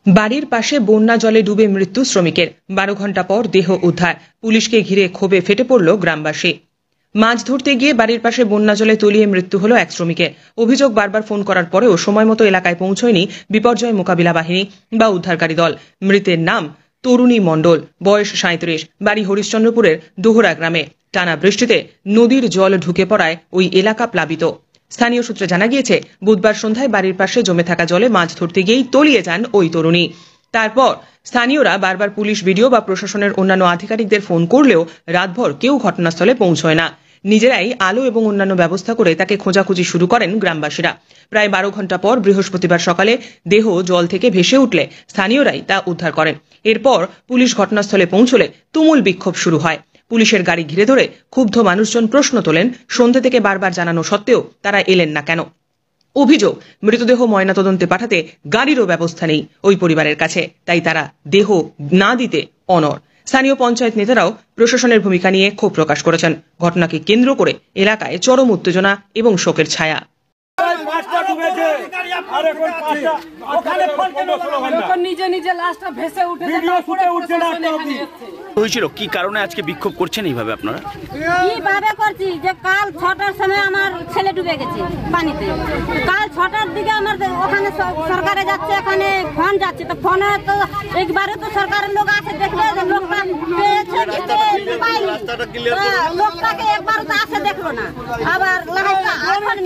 বাড়ির পাশে বন্যা জলে ডুবে মৃত্যু শ্রমিকের, 12 ঘন্টা পর দেহ উদ্ধার। পুলিশকে ঘিরে ক্ষোভে ফেটে পড়ল গ্রামবাসী। মাছ ধরতে গিয়ে বাড়ির পাশে বন্যা জলে তলিয়ে মৃত্যু হলো এক শ্রমিকের। অভিযোগ, বারবার ফোন করার পরেও সময় মতো এলাকায় পৌঁছয়নি বিপর্যয় মোকাবিলা বাহিনী বা উদ্ধারকারী দল। মৃতের নাম তরুণী মণ্ডল, বয়স 37, বাড়ি হরিশ্চন্দ্রপুরের দোহরা গ্রামে। টানা বৃষ্টিতে নদীর জল ঢুকে পড়ায় ওই এলাকা প্লাবিত। স্থানীয় সূত্রে জানা গিয়েছে, বুধবার সন্ধ্যায় বাড়ির পাশে জমে থাকা জলে মাছ ধরতে গিয়েই তলিয়ে যান ওই তরুণী। তারপর স্থানীয়রা বারবার পুলিশ, বিডিও বা প্রশাসনের অন্যান্য আধিকারিকদের ফোন করলেও রাতভর কেউ ঘটনাস্থলে পৌঁছয় না। নিজেরাই আলো এবং অন্যান্য ব্যবস্থা করে তাকে খোঁজাখুঁজি শুরু করেন গ্রামবাসীরা। প্রায় 12 ঘন্টা পর বৃহস্পতিবার সকালে দেহ জল থেকে ভেসে উঠলে স্থানীয়রাই তা উদ্ধার করেন। এরপর পুলিশ ঘটনাস্থলে পৌঁছলে তুমুল বিক্ষোভ শুরু হয়। পুলিশের গাড়ি ঘিরে ধরে ক্ষুব্ধ মানুষজন প্রশ্ন তোলেন, সন্ধ্যে থেকে বারবার জানানো সত্ত্বেও তারা এলেন না কেন। অভিযোগ, মৃতদেহ ময়নাতদন্তে পাঠাতে গাড়িরও ব্যবস্থা নেই ওই পরিবারের কাছে, তাই তারা দেহ না দিতে অনড়। স্থানীয় পঞ্চায়েত নেতারাও প্রশাসনের ভূমিকা নিয়ে ক্ষোভ প্রকাশ করেছেন। ঘটনাকে কেন্দ্র করে এলাকায় চরম উত্তেজনা এবং শোকের ছায়া। হয়েছিল কি কারণে আজকে বিক্ষোভ করছেন এইভাবে আপনারা? কিভাবে করছি যে কাল 6টার সময় আমার ছেলে ডুবে গেছে পানিতে। কাল 6টার দিকে আমার ওখানে সরকারে যাচ্ছে, এখানে ফোন যাচ্ছে, তো ফোনে তো একবারে তো সরকারের লোক আছে, দেখবে যে লোকটা পেয়েছে লোকটাকে একবার তো আসে দেখলো না। আবার এখন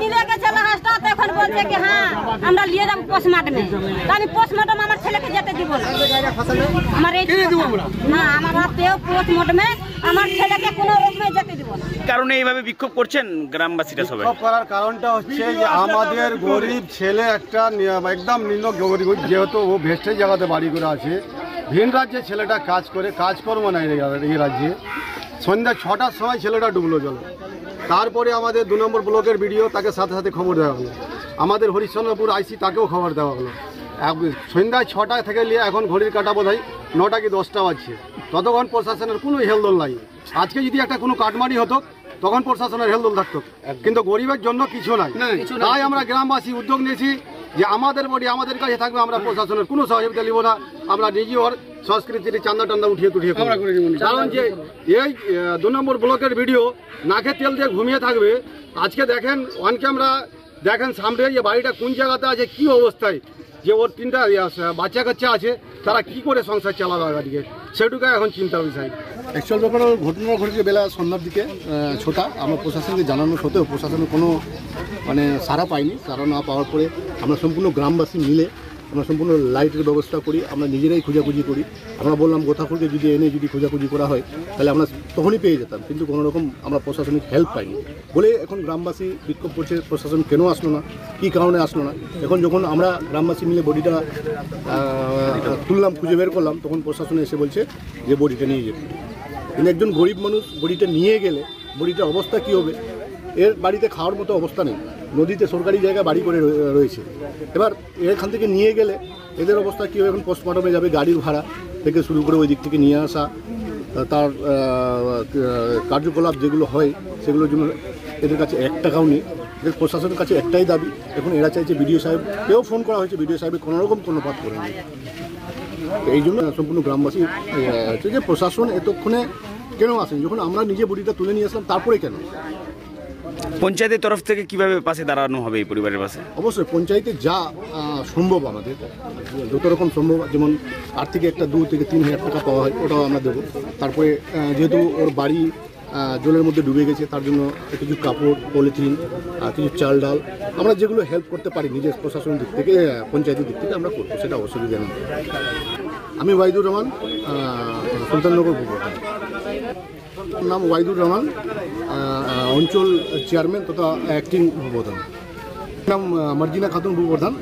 মিলে গেছে লাহাজটা, তো এখন বলছে কি হ্যাঁ আমরা নিয়ে যাবো পোস্টমর্টমে। আমি পোস্টমর্টম আমার ছেলেকে যেতে দিব না, আমার না আমার হাতেও পোস্টমর্টমে আমার ছেলেকে কোনো রকমে যেতে দিব না। কারণে এইভাবে বিক্ষোভ করছেন গ্রামবাসীরা সবাই? বিক্ষোভ করার কারণটা হচ্ছে যে আমাদের গরিব ছেলে একটা একদম নিম্ন গরিব, যেহেতু ও ভেস্টের জায়গাতে বাড়ি করে আছে, ভিন রাজ্যে ছেলেটা কাজ করে, কাজকর্ম নাই এই রাজ্যে। সন্ধ্যা 6টার সময় ছেলেটা ডুবলো জলে। তারপরে আমাদের 2 নম্বর ব্লকের বিডিও, তাকে সাথে সাথে খবর দেওয়া হলো। আমাদের হরিশ্চন্দ্রপুর আইসি, তাকেও খবর দেওয়া হলো। সন্ধ্যা 6টা থেকে নিয়ে এখন ঘড়ির কাটা বোধ হয় 9টা কি 10টা বাজছে, ততক্ষণ প্রশাসনের কোনো হেলদোল নাই। আজকে যদি একটা কোনো কাটমারি হতো তখন প্রশাসনের হেলদোল থাকতো, কিন্তু গরিবের জন্য কিছু নাই। তাই আমরা গ্রামবাসী উদ্যোগ নিয়েছি যে আমাদের বডি আমাদের কাছে থাকবে, আমরা প্রশাসনের কোনো সহযোগিতা নিব না। আমরা নিজের সংস্কৃতির চান্দা টান্দা উঠিয়ে কারণ যে এই 2 নম্বর ব্লকের ভিডিও নাকে তেল দিয়ে ঘুমিয়ে থাকবে। আজকে দেখেন অন ক্যামেরা, দেখেন সামনে যে বাড়িটা কোন জায়গাতে আছে, কি অবস্থায়, যে ওর 3টা বাচ্চা কাচ্চা আছে, তারা কি করে সংসার চালাবে আজকে, সেটুকু এখন চিন্তার বিষয়। অ্যাকচুয়াল ব্যাপার ঘটনা ঘটেছে বেলা সন্ধ্যার দিকে 6টা। আমরা প্রশাসনকে জানানো সত্ত্বেও প্রশাসনের কোনো সাড়া পাইনি। সাড়া না পাওয়ার পরে আমরা সম্পূর্ণ গ্রামবাসী মিলে আমরা সম্পূর্ণ লাইটের ব্যবস্থা করি, আমরা নিজেরাই খোঁজাখুঁজি করি। আমরা বললাম গোথাখুরকে যদি এনে যদি খোঁজাখুঁজি করা হয় তাহলে আমরা তখনই পেয়ে যেতাম, কিন্তু কোনো রকম আমরা প্রশাসনিক হেল্প পাইনি বলে এখন গ্রামবাসী বিক্ষোভ করছে, প্রশাসন কেন আসলো না, কী কারণে আসলো না। এখন যখন আমরা গ্রামবাসী মিলে বডিটা তুললাম, খুঁজে বের করলাম, তখন প্রশাসন এসে বলছে যে বডিটা নিয়ে যেতে। কিন্তু একজন গরিব মানুষ বডিটা নিয়ে গেলে বডিটার অবস্থা কী হবে? এর বাড়িতে খাওয়ার মতো অবস্থা নেই, নদীতে সরকারি জায়গায় বাড়ি করে রয়েছে। এবার এখান থেকে নিয়ে গেলে এদের অবস্থা কী হবে? এখন পোস্টমর্টমে যাবে, গাড়ির ভাড়া থেকে শুরু করে ওই দিক থেকে নিয়ে আসা, তার কার্যকলাপ যেগুলো হয় সেগুলোর জন্য এদের কাছে 1 টাকাও নেই। এদের প্রশাসনের কাছে একটাই দাবি, এখন এরা চাইছে বিডিও সাহেবকেও ফোন করা হয়েছে, বিডিও সাহেবের কোনোরকম কোনো পাত করেনি। এই জন্য সম্পূর্ণ গ্রামবাসী হচ্ছে যে প্রশাসন এতক্ষণে কেন আসেন, যখন আমরা নিজে বডিটা তুলে নিয়ে আসলাম তারপরে কেন? পঞ্চায়েতের তরফ থেকে কিভাবে পাশে দাঁড়ানো হবে এই পরিবারের পাশে? অবশ্যই পঞ্চায়েতে যা সম্ভব আমাদের যত রকম সম্ভব, যেমন আর্থিক একটা 2 থেকে 3 হাজার টাকা পাওয়া হয়, ওটাও আমরা দেবো। তারপরে যেহেতু ওর বাড়ি জলের মধ্যে ডুবে গেছে, তার জন্য কিছু কাপড়, পলিথিন, কিছু চাল ডাল, আমরা যেগুলো হেল্প করতে পারি নিজের প্রশাসনের দিক থেকে, পঞ্চায়েতের দিক থেকে আমরা করবো, সেটা অসুবিধা নেই। আমি ওয়াহিদুর রহমান, সুলতাননগর ভূপ্রধান। নাম ওয়াহিদুর রহমান, অঞ্চল চেয়ারম্যান তথা অ্যাক্টিং ভূপ্রধান। নাম মার্জিনা খাতুন ভূপ্রধান,